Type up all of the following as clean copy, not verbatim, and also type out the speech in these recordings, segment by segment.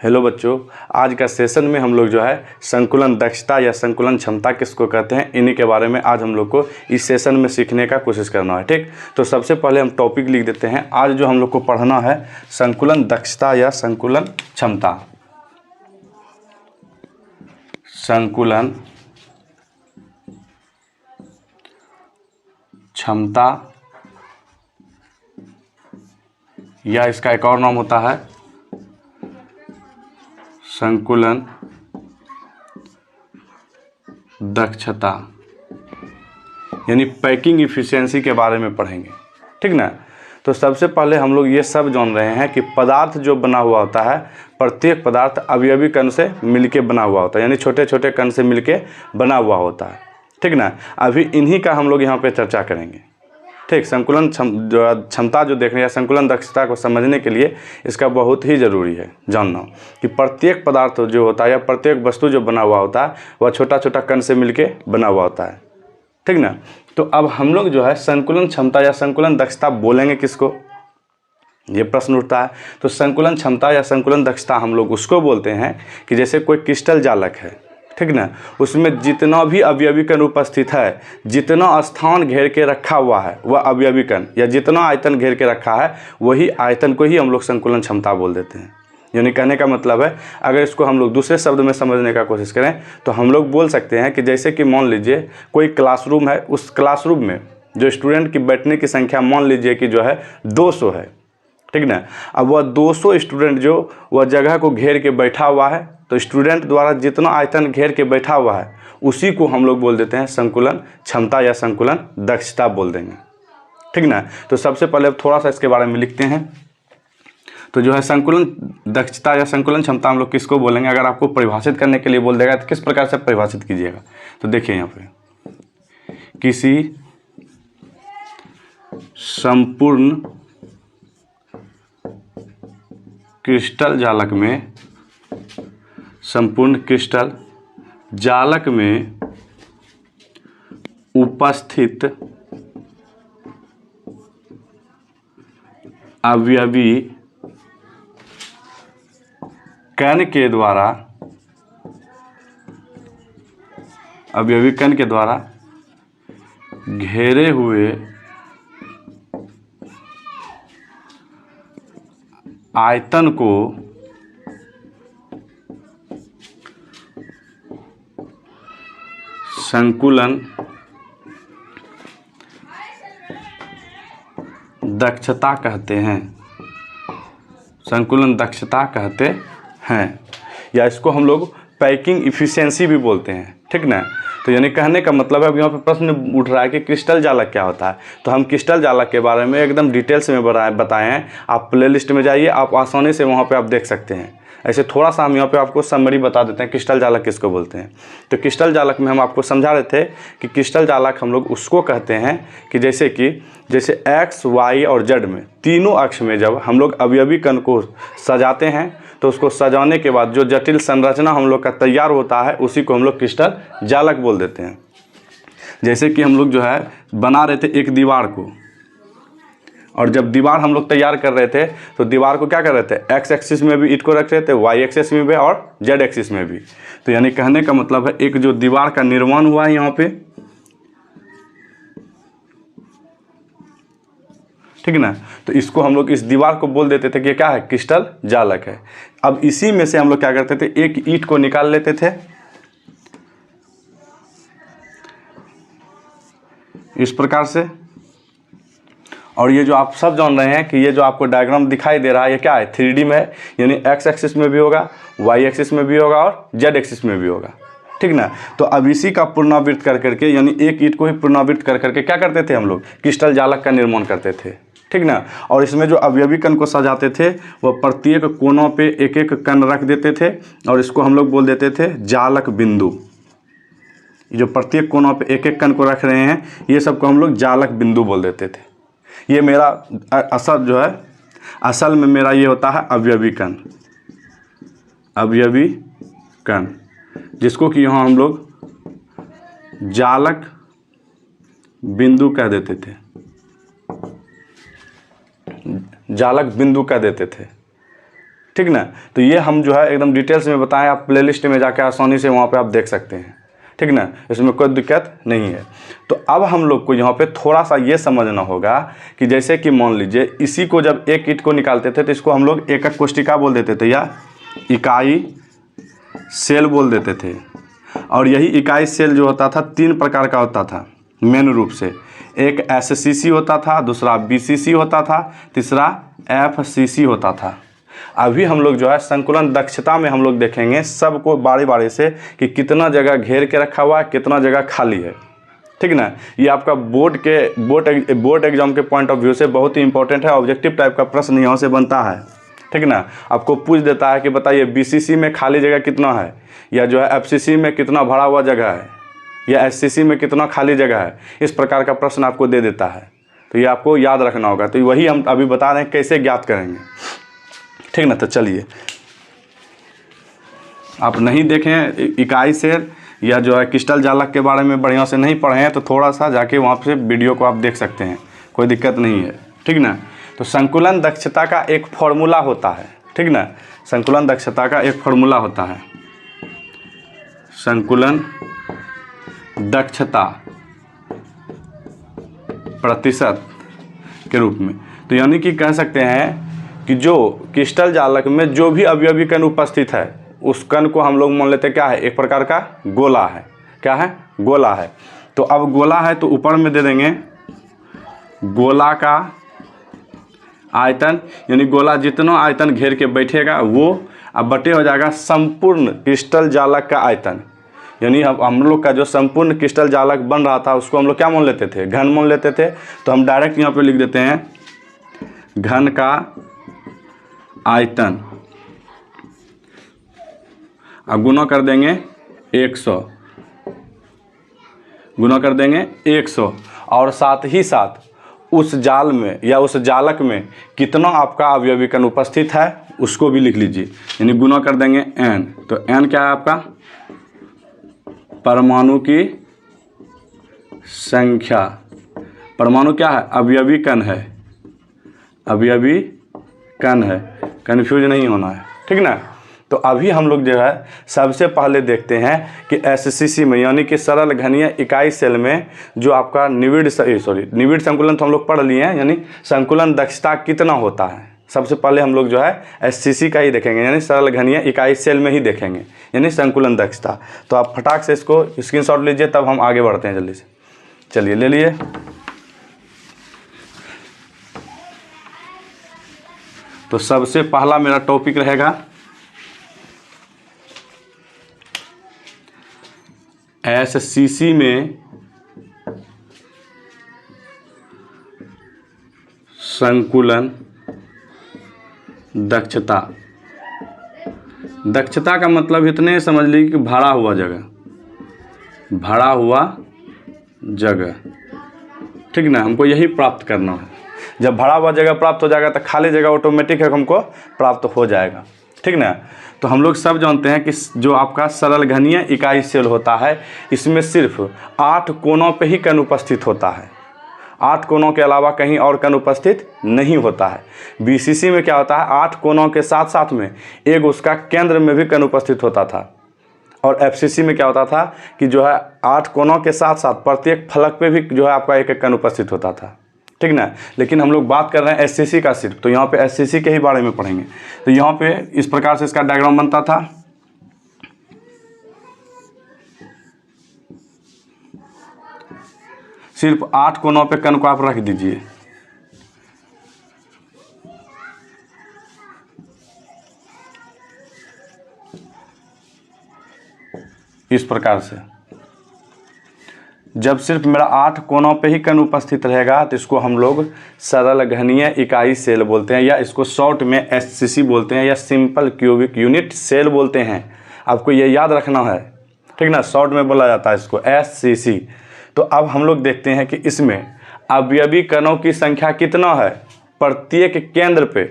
Hello बच्चों, आज का सेशन में हम लोग जो है संकुलन दक्षता या संकुलन क्षमता किसको कहते हैं, इन्हीं के बारे में आज हम लोग को इस सेशन में सीखने का कोशिश करना है। ठीक, तो सबसे पहले हम टॉपिक लिख देते हैं। आज जो हम लोग को पढ़ना है संकुलन दक्षता या संकुलन क्षमता। संकुलन क्षमता या इसका एक और नाम होता है संकुलन दक्षता, यानी पैकिंग इफिशिएंसी के बारे में पढ़ेंगे। ठीक ना। तो सबसे पहले हम लोग ये सब जान रहे हैं कि पदार्थ जो बना हुआ होता है, प्रत्येक पदार्थ अवयवी कण से मिलके बना हुआ होता है, यानी छोटे छोटे कण से मिलके बना हुआ होता है। ठीक ना। अभी इन्हीं का हम लोग यहाँ पे चर्चा करेंगे। ठीक, संकुलन क्षमता जो देखने या संकुलन दक्षता को समझने के लिए इसका बहुत ही ज़रूरी है जानना कि प्रत्येक पदार्थ जो होता है या प्रत्येक वस्तु जो बना हुआ होता है वह छोटा छोटा कण से मिलके बना हुआ होता है। ठीक ना। तो अब हम लोग जो है संकुलन क्षमता या संकुलन दक्षता बोलेंगे किसको, ये प्रश्न उठता है। तो संकुलन क्षमता या संकुलन दक्षता हम लोग उसको बोलते हैं कि जैसे कोई क्रिस्टल जालक है, ठीक ना, उसमें जितना भी अवयवी कण उपस्थित है, जितना स्थान घेर के रखा हुआ है वह अवयवी कण या जितना आयतन घेर के रखा है वही आयतन को ही हम लोग संकुलन क्षमता बोल देते हैं। यानी कहने का मतलब है, अगर इसको हम लोग दूसरे शब्द में समझने का कोशिश करें तो हम लोग बोल सकते हैं कि जैसे कि मान लीजिए कोई क्लासरूम है, उस क्लासरूम में जो स्टूडेंट की बैठने की संख्या मान लीजिए कि जो है 200 है। ठीक ना। अब वह 200 स्टूडेंट जो वह जगह को घेर के बैठा हुआ है, तो स्टूडेंट द्वारा जितना आयतन घेर के बैठा हुआ है उसी को हम लोग बोल देते हैं संकुलन क्षमता या संकुलन दक्षता बोल देंगे। ठीक ना। तो सबसे पहले अब थोड़ा सा इसके बारे में लिखते हैं। तो जो है संकुलन दक्षता या संकुलन क्षमता हम लोग किसको बोलेंगे, अगर आपको परिभाषित करने के लिए बोल देगा तो किस प्रकार से परिभाषित कीजिएगा। तो देखिए यहाँ पे, किसी संपूर्ण क्रिस्टल जालक में, संपूर्ण क्रिस्टल जालक में उपस्थित अवयवी कण के द्वारा, अवयवी कण के द्वारा घेरे हुए आयतन को संकुलन दक्षता कहते हैं, संकुलन दक्षता कहते हैं, या इसको हम लोग पैकिंग इफिशिएंसी भी बोलते हैं। ठीक ना। तो यानी कहने का मतलब है, अब यहाँ पे प्रश्न उठ रहा है कि क्रिस्टल जालक क्या होता है। तो हम क्रिस्टल जालक के बारे में एकदम डिटेल्स में बताए हैं। आप प्लेलिस्ट में जाइए, आप आसानी से वहाँ पे आप देख सकते हैं। ऐसे थोड़ा सा हम यहाँ पे आपको समरी बता देते हैं क्रिस्टल जालक किसको बोलते हैं। तो क्रिस्टल जालक में हम आपको समझा रहे थे कि क्रिस्टल जालक हम लोग उसको कहते हैं कि जैसे एक्स, वाई और जेड में तीनों अक्ष में जब हम लोग अवयवी कण को सजाते हैं तो उसको सजाने के बाद जो जटिल संरचना हम लोग का तैयार होता है उसी को हम लोग क्रिस्टल जालक बोल देते हैं। जैसे कि हम लोग जो है बना रहे थे एक दीवार को, और जब दीवार हम लोग तैयार कर रहे थे तो दीवार को क्या कर रहे थे, एक्स एक्सिस में भी ईंट को रख रहे थे, वाई एक्सिस में भी और जेड एक्सिस में भी। तो यानी कहने का मतलब है एक जो दीवार का निर्माण हुआ है यहाँ पे, ठीक ना, तो इसको हम लोग इस दीवार को बोल देते थे कि क्या है, क्रिस्टल जालक है। अब इसी में से हम लोग क्या करते थे, एक ईंट को निकाल लेते थे इस प्रकार से, और ये जो आप सब जान रहे हैं कि ये जो आपको डायग्राम दिखाई दे रहा है ये क्या है, 3D में है, यानी एक्स एक्सिस में भी होगा, वाई एक्सिस में भी होगा और जेड एक्सिस में भी होगा। ठीक ना। तो अब इसी का पुनरावृत्त कर करके, यानी एक ईंट को ही पुनरावृत्त कर करके क्या करते थे हम लोग, क्रिस्टल जालक का निर्माण करते थे। ठीक ना। और इसमें जो अवयवी कण को सजाते थे वह प्रत्येक कोनों पे एक एक कण रख देते थे और इसको हम लोग बोल देते थे जालक बिंदु। जो प्रत्येक कोनों पे एक एक कण को रख रहे हैं ये सबको हम लोग जालक बिंदु बोल देते थे। ये मेरा असल में मेरा ये होता है अवयवी कण, अवयवी कण, जिसको कि यहाँ हम लोग जालक बिंदु कह देते थे, जालक बिंदु कह देते थे। ठीक ना। तो ये हम जो है एकदम डिटेल्स में बताएं, आप प्लेलिस्ट में जाकर आसानी से वहाँ पे आप देख सकते हैं, ठीक ना, इसमें कोई दिक्कत नहीं है। तो अब हम लोग को यहाँ पे थोड़ा सा ये समझना होगा कि जैसे कि मान लीजिए इसी को जब एक ईंट को निकालते थे तो इसको हम लोग एकक कोष्ठिका बोल देते थे या इकाई सेल बोल देते थे। और यही इकाई सेल जो होता था 3 प्रकार का होता था मेन रूप से, एक SCC होता था, दूसरा BCC होता था, तीसरा FCC होता था। अभी हम लोग जो है संकुलन दक्षता में हम लोग देखेंगे सबको बारी बारी से कि कितना जगह घेर के रखा हुआ है, कितना जगह खाली है, ठीक ना। ये आपका बोर्ड एग्जाम के पॉइंट ऑफ व्यू से बहुत ही इंपॉर्टेंट है, ऑब्जेक्टिव टाइप का प्रश्न यहाँ से बनता है, ठीक ना। आपको पूछ देता है कि बताइए BCC में खाली जगह कितना है, या जो है FCC में कितना भरा हुआ जगह है, या SCC में कितना खाली जगह है, इस प्रकार का प्रश्न आपको दे देता है। तो ये आपको याद रखना होगा। तो वही हम अभी बता रहे हैं कैसे ज्ञात करेंगे, ठीक ना। तो चलिए, आप नहीं देखें इकाई सेल या जो है क्रिस्टल जालक के बारे में बढ़िया से नहीं पढ़े हैं तो थोड़ा सा जाके वहाँ से वीडियो को आप देख सकते हैं, कोई दिक्कत नहीं है, ठीक ना। तो संकुलन दक्षता का एक फॉर्मूला होता है, ठीक ना। संकुलन दक्षता का एक फॉर्मूला होता है संकुलन दक्षता प्रतिशत के रूप में। तो यानी कि कह सकते हैं कि जो क्रिस्टल जालक में जो भी अवयवी कण उपस्थित है उस कण को हम लोग मान लेते हैं क्या है, एक प्रकार का गोला है। क्या है? गोला है। तो अब गोला है तो ऊपर में दे देंगे गोला का आयतन, यानी गोला जितना आयतन घेर के बैठेगा वो अब बटे हो जाएगा संपूर्ण क्रिस्टल जालक का आयतन। यानी अब हम लोग का जो संपूर्ण क्रिस्टल जालक बन रहा था उसको हम लोग क्या मान लेते थे, घन मान लेते थे। तो हम डायरेक्ट यहाँ पे लिख देते हैं घन का आयतन, अब गुना कर देंगे 100, गुना कर देंगे 100, और साथ ही साथ उस जाल में या उस जालक में कितना आपका अवयवी कण उपस्थित है उसको भी लिख लीजिए, यानी गुना कर देंगे n। तो n क्या है आपका, परमाणु की संख्या। परमाणु क्या है, अवयवी कण है, अवयवी कण है, कन्फ्यूज नहीं होना है, ठीक ना। तो अभी हम लोग जो है सबसे पहले देखते हैं कि SCC में यानी कि सरल घनीय इकाई सेल में जो आपका निविड़ संकुलन तो हम लोग पढ़ लिए हैं, यानी संकुलन दक्षता कितना होता है। सबसे पहले हम लोग जो है SCC का ही देखेंगे, यानी सरल घनीय इकाई सेल में ही देखेंगे, यानी संकुलन दक्षता। तो आप फटाक से इसको स्क्रीनशॉट लीजिए, तब हम आगे बढ़ते हैं जल्दी से। चलिए ले लिए। तो सबसे पहला मेरा टॉपिक रहेगा SCC में संकुलन दक्षता। दक्षता का मतलब इतने समझ लीजिए कि भरा हुआ जगह, भरा हुआ जगह, ठीक ना। हमको यही प्राप्त करना है। जब भरा हुआ जगह प्राप्त हो जाएगा तो खाली जगह ऑटोमेटिक है हमको प्राप्त हो जाएगा, ठीक ना। तो हम लोग सब जानते हैं कि जो आपका सरल घनीय इकाई सेल होता है इसमें सिर्फ 8 कोनों पे ही कण उपस्थित होता है, 8 कोनों के अलावा कहीं और कण उपस्थित नहीं होता है। BCC में क्या होता है, 8 कोनों के साथ साथ में एक उसका केंद्र में भी कण उपस्थित होता था। और FCC में क्या होता था कि जो है 8 कोनों के साथ साथ प्रत्येक फलक पे भी जो है आपका एक एक कण उपस्थित होता था, ठीक ना। लेकिन हम लोग बात कर रहे हैं SCC का सिर्फ, तो यहाँ पे SCC के ही बारे में पढ़ेंगे। तो यहाँ पे इस प्रकार से इसका डायग्राम बनता था। सिर्फ 8 कोनों पे कण को आप रख दीजिए, इस प्रकार से। जब सिर्फ मेरा 8 कोनों पे ही कण उपस्थित रहेगा तो इसको हम लोग सरल घनीय इकाई सेल बोलते हैं, या इसको शॉर्ट में SCC बोलते हैं, या सिंपल क्यूबिक यूनिट सेल बोलते हैं। आपको ये याद रखना है, ठीक ना। शॉर्ट में बोला जाता है इसको SCC। तो अब हम लोग देखते हैं कि इसमें अवयवी कणों की संख्या कितना है प्रत्येक केंद्र पे,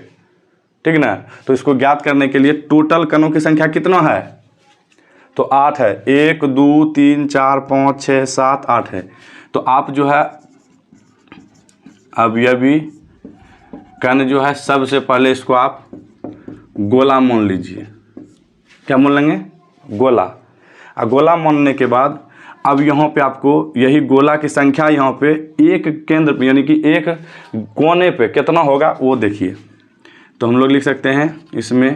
ठीक ना। तो इसको ज्ञात करने के लिए टोटल कणों की संख्या कितना है, तो 8 है। 1 2 3 4 5 6 7 8 है। तो आप जो है अवयवी कण जो है सबसे पहले इसको आप गोला मान लीजिए। क्या मान लेंगे? गोला। और गोला मानने के बाद अब यहाँ पे आपको यही गोला की संख्या यहाँ पे एक केंद्र पे यानी कि एक कोने पे कितना होगा वो देखिए। तो हम लोग लिख सकते हैं इसमें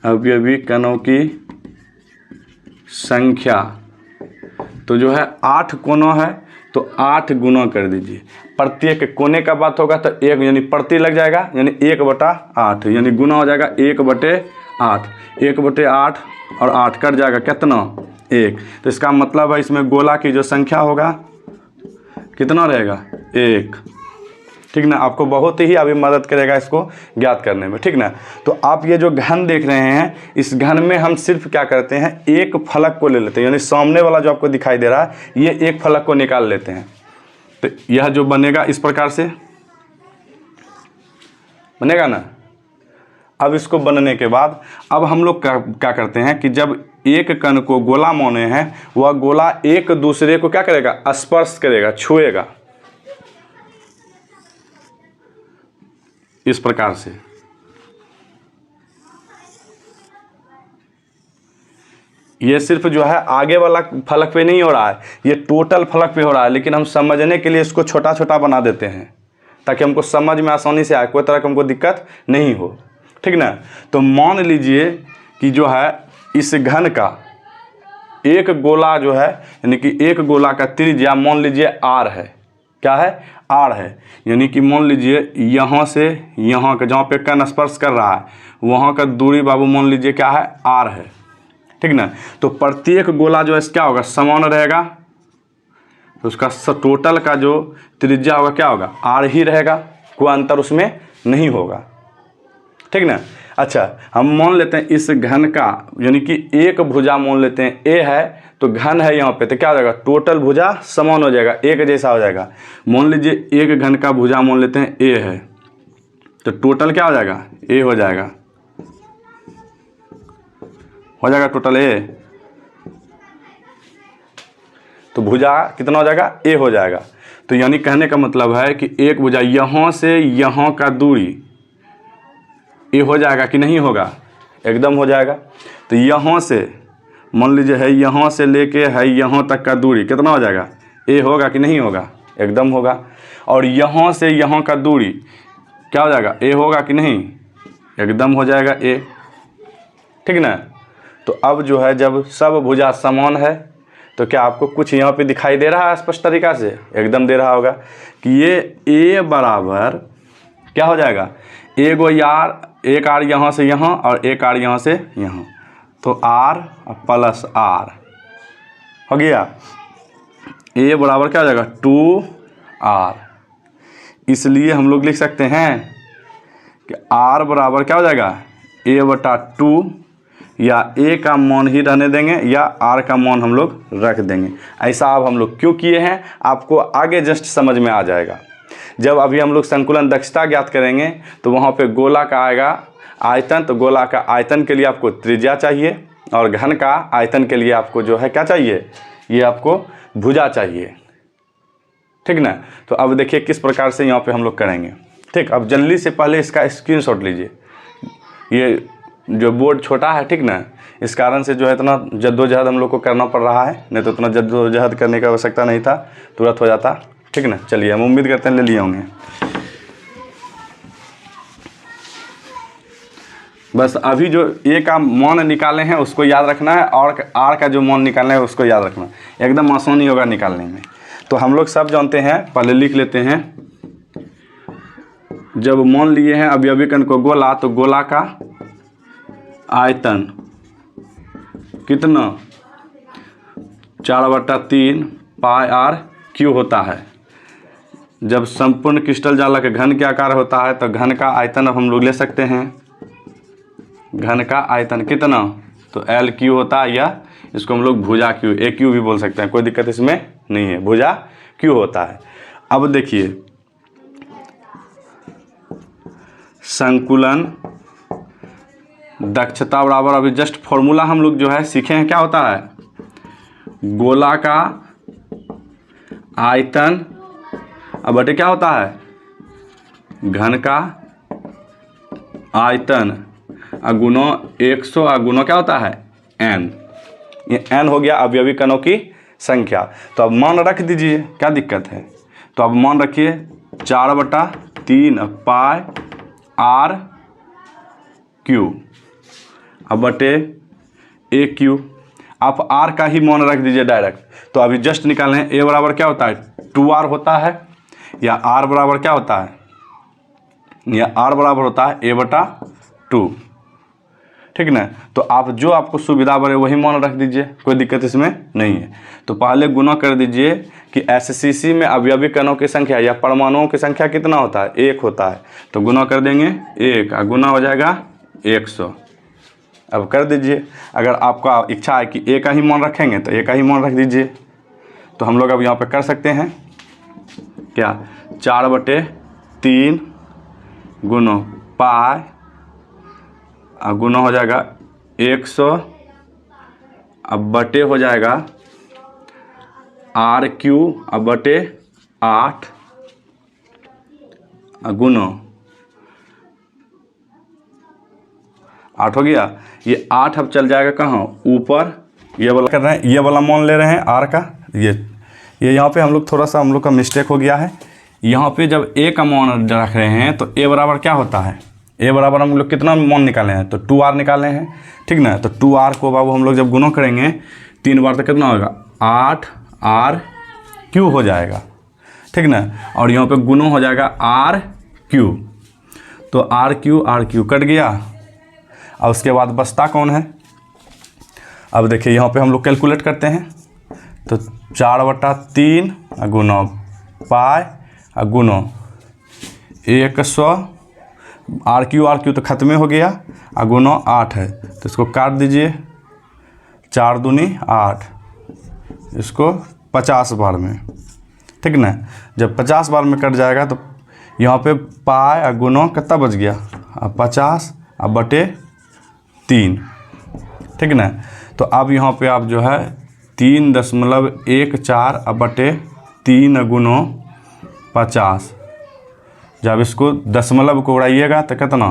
अवयवी कणों की संख्या तो जो है 8 कोना है तो 8 गुना कर दीजिए। प्रत्येक कोने का बात होगा तो 1 यानी प्रति लग जाएगा यानी 1/8 यानी गुना हो जाएगा 1/8। 1/8 और 8 कट जाएगा कितना? 1। तो इसका मतलब है इसमें गोला की जो संख्या होगा कितना रहेगा? 1। ठीक ना? आपको बहुत ही अभी मदद करेगा इसको ज्ञात करने में। ठीक ना? तो आप ये जो घन देख रहे हैं इस घन में हम सिर्फ क्या करते हैं एक फलक को ले लेते हैं यानी सामने वाला जो आपको दिखाई दे रहा है ये एक फलक को निकाल लेते हैं। तो यह जो बनेगा इस प्रकार से बनेगा ना। अब इसको बनने के बाद अब हम लोग क्या करते हैं कि जब एक कण को गोला माने हैं वह गोला एक दूसरे को क्या करेगा? स्पर्श करेगा, छुएगा इस प्रकार से। ये सिर्फ जो है आगे वाला फलक पे नहीं हो रहा है, ये टोटल फलक पे हो रहा है, लेकिन हम समझने के लिए इसको छोटा छोटा बना देते हैं ताकि हमको समझ में आसानी से आए, कोई तरह की हमको दिक्कत नहीं हो। ठीक ना? तो मान लीजिए कि जो है इस घन का एक गोला जो है यानी कि एक गोला का त्रिज्या मान लीजिए r है। क्या है? r है। यानी कि मान लीजिए यहाँ से यहाँ का जहाँ पे कण स्पर्श कर रहा है वहाँ का दूरी बाबू मान लीजिए क्या है? r है। ठीक ना? तो प्रत्येक गोला जो है क्या होगा? समान रहेगा। तो उसका टोटल का जो त्रिज्या होगा क्या होगा? r ही रहेगा, कोई अंतर उसमें नहीं होगा। ठीक ना? अच्छा, हम मान लेते हैं इस घन का यानी कि एक भुजा मान लेते हैं a है तो घन है यहाँ पे तो क्या हो जाएगा? टोटल भुजा समान हो जाएगा, एक जैसा हो जाएगा। मान लीजिए एक घन का भुजा मान लेते हैं a है तो टोटल क्या हो जाएगा? a हो जाएगा टोटल a। तो भुजा कितना हो जाएगा? a हो जाएगा। तो यानी कहने का मतलब है कि एक भुजा यहाँ से यहाँ का दूरी ये हो जाएगा कि नहीं होगा? एकदम हो जाएगा। तो यहाँ से मान लीजिए है यहाँ से लेके है यहाँ तक का दूरी कितना हो जाएगा? ए होगा कि नहीं होगा? एकदम होगा। और यहाँ से यहाँ का दूरी क्या हो जाएगा? ए होगा कि नहीं? एकदम हो जाएगा ए। ठीक ना? तो अब जो है जब सब भुजा समान है तो क्या आपको कुछ यहाँ पे दिखाई दे रहा है स्पष्ट तरीका से? एकदम दे रहा होगा कि ये ए बराबर क्या हो जाएगा? एक आर यहाँ से यहाँ और एक आर यहाँ से यहाँ, तो आर प्लस आर हो गया। ए बराबर क्या हो जाएगा? 2r। इसलिए हम लोग लिख सकते हैं कि r बराबर क्या हो जाएगा? a/2 या a का मान ही रहने देंगे या r का मान हम लोग रख देंगे। ऐसा अब हम लोग क्यों किए हैं आपको आगे जस्ट समझ में आ जाएगा। जब अभी हम लोग संकुलन दक्षता ज्ञात करेंगे तो वहाँ पे गोला का आएगा आयतन, तो गोला का आयतन के लिए आपको त्रिज्या चाहिए और घन का आयतन के लिए आपको जो है क्या चाहिए? ये आपको भुजा चाहिए। ठीक ना? तो अब देखिए किस प्रकार से यहाँ पे हम लोग करेंगे। ठीक, अब जल्दी से पहले इसका स्क्रीनशॉट लीजिए। ये जो बोर्ड छोटा है ठीक ना, इस कारण से जो है इतना जद्दोजहद हम लोग को करना पड़ रहा है, नहीं तो इतना जद्दोजहद करने की आवश्यकता नहीं था, तुरंत हो जाता। ठीक ना? चलिए हम उम्मीद करते हैं ले लिए होंगे। बस अभी जो ए का मान निकाले हैं उसको याद रखना है और आर का जो मान निकालना है उसको याद रखना है। एकदम आसानी होगा निकालने में। तो हम लोग सब जानते हैं, पहले लिख लेते हैं। जब मान लिए हैं अवयवी कण को गोला, तो गोला का आयतन कितना? 4/3 पाई आर क्यू होता है। जब संपूर्ण क्रिस्टल जालक घन के आकार होता है तो घन का आयतन अब हम लोग ले सकते हैं। घन का आयतन कितना? तो एल क्यू होता है, या इसको हम लोग भुजा क्यू, ए क्यू भी बोल सकते हैं, कोई दिक्कत इसमें नहीं है, भुजा क्यू होता है। अब देखिए संकुलन दक्षता बराबर अभी जस्ट फॉर्मूला हम लोग जो है सीखे हैं। क्या होता है? गोला का आयतन अब बटे क्या होता है? घन का आयतन गुणा 100 गुणा क्या होता है n। ये n हो गया अवयवी कणों की संख्या। तो अब मान रख दीजिए, क्या दिक्कत है। तो अब मान रखिए 4/3 पाई r क्यू अब बटे ए क्यू। आप r का ही मान रख दीजिए डायरेक्ट। तो अभी जस्ट निकालना है, a बराबर क्या होता है 2r होता है, या r बराबर क्या होता है, या r बराबर होता है a/2, ठीक ना। तो आप जो आपको सुविधा बढ़े वही मान रख दीजिए, कोई दिक्कत इसमें नहीं है। तो पहले गुना कर दीजिए कि एससीसी में अवयवी कणों की संख्या या परमाणुओं की संख्या कितना होता है 1 होता है। तो गुना कर देंगे 1 गुना हो जाएगा 100। अब कर दीजिए, अगर आपका इच्छा है कि a का ही मान रखेंगे तो a का ही मान रख दीजिए। तो हम लोग अब यहाँ पे कर सकते हैं क्या, 4/3 गुना पाई गुना हो जाएगा 100 अब बटे हो जाएगा r क्यू अब बटे 8 गुना 8 हो गया। ये 8 अब चल जाएगा कहाँ ऊपर, ये वाला कर रहे हैं, ये वाला मान ले रहे हैं r का। ये यहाँ पे हम लोग का मिस्टेक हो गया है। यहाँ पे जब a का मान रख रहे हैं तो a बराबर क्या होता है, a बराबर हम लोग कितना मान निकाले हैं तो 2r निकाले हैं, ठीक ना। तो 2r को बाबू हम लोग जब गुना करेंगे 3 बार तो कितना होगा 8r क्यू हो जाएगा, ठीक ना। और यहाँ पे गुना हो जाएगा r क्यू। तो r क्यू कट गया। और उसके बाद बचता कौन है, अब देखिए यहाँ पे हम लोग कैलकुलेट करते हैं। तो 4/3 गुना पाई गुना 100 r क्यू तो खत्म हो गया, गुना 8 है तो इसको काट दीजिए, 4 दूनी 8, इसको 50 बार में, ठीक ना। जब 50 बार में कट जाएगा तो यहाँ पे पाई गुना कितना बच गया 50 बटे 3, ठीक ना। तो अब यहाँ पे आप जो है 3.14 बटे 3 गुना 50, जब इसको दशमलव को उड़ाइएगा तो कितना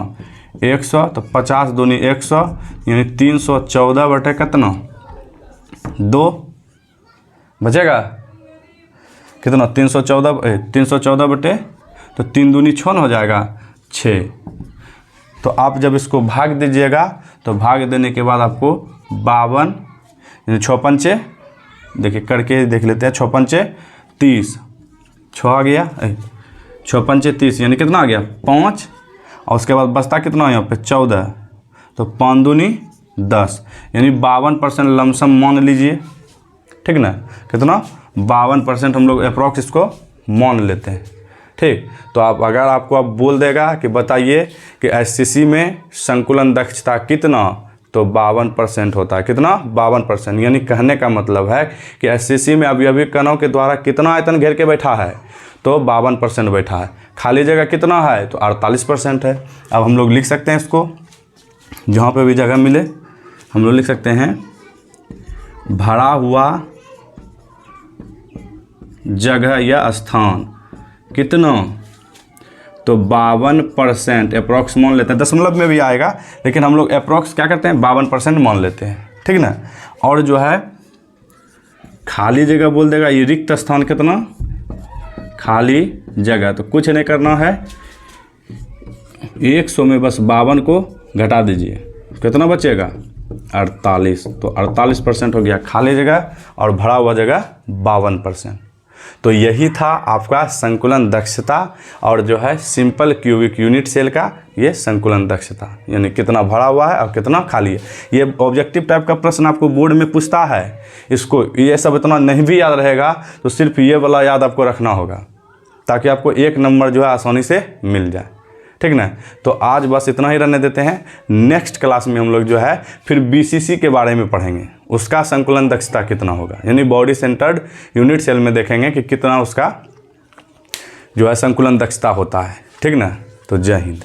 100, तो 50 दूनी 100 यानी 314 बटे कितना 2 बचेगा कितना 314 बटे, तो 3 दूनी 6 हो जाएगा 6। तो आप जब इसको भाग दीजिएगा तो भाग देने के बाद आपको 52 यानी 6 पंचे, देखिए करके देख लेते हैं, 6 पंचे 30, 6 आ गया, 6 पंचे 30 यानी कितना आ गया 5। और उसके बाद बचता कितना यहाँ पे 14, तो 5 दूनी 10 यानी 52% लमसम मान लीजिए, ठीक ना। कितना 52% हम लोग अप्रॉक्स इसको मान लेते हैं, ठीक। तो आप अगर आपको अब बोल देगा कि बताइए कि एससीसी में संकुलन दक्षता कितना, तो 52% होता है। कितना 52%, यानी कहने का मतलब है कि एससीसी में अवयवी कणों के द्वारा कितना आयतन घेर के बैठा है, तो 52% बैठा है। खाली जगह कितना है, तो 48% है। अब हम लोग लिख सकते हैं इसको, जहाँ पे भी जगह मिले हम लोग लिख सकते हैं भरा हुआ जगह या स्थान कितना, तो 52% अप्रॉक्स मान लेते हैं। दशमलव में भी आएगा लेकिन हम लोग अप्रॉक्स क्या करते हैं 52% मान लेते हैं, ठीक ना। और जो है खाली जगह बोल देगा, ये रिक्त स्थान कितना, खाली जगह तो कुछ नहीं करना है, 100 में बस 52 को घटा दीजिए, कितना बचेगा 48। तो 48% हो गया खाली जगह और भरा हुआ जगह 52%। तो यही था आपका संकुलन दक्षता और जो है सिंपल क्यूबिक यूनिट सेल का ये संकुलन दक्षता, यानी कितना भरा हुआ है और कितना खाली है। ये ऑब्जेक्टिव टाइप का प्रश्न आपको बोर्ड में पूछता है, इसको ये सब इतना नहीं भी याद रहेगा तो सिर्फ ये वाला याद आपको रखना होगा ताकि आपको 1 नंबर जो है आसानी से मिल जाए, ठीक ना। तो आज बस इतना ही रहने देते हैं। नेक्स्ट क्लास में हम लोग जो है फिर बीसीसी के बारे में पढ़ेंगे, उसका संकुलन दक्षता कितना होगा, यानी बॉडी सेंटर्ड यूनिट सेल में देखेंगे कि कितना उसका जो है संकुलन दक्षता होता है, ठीक ना। तो जय हिंद।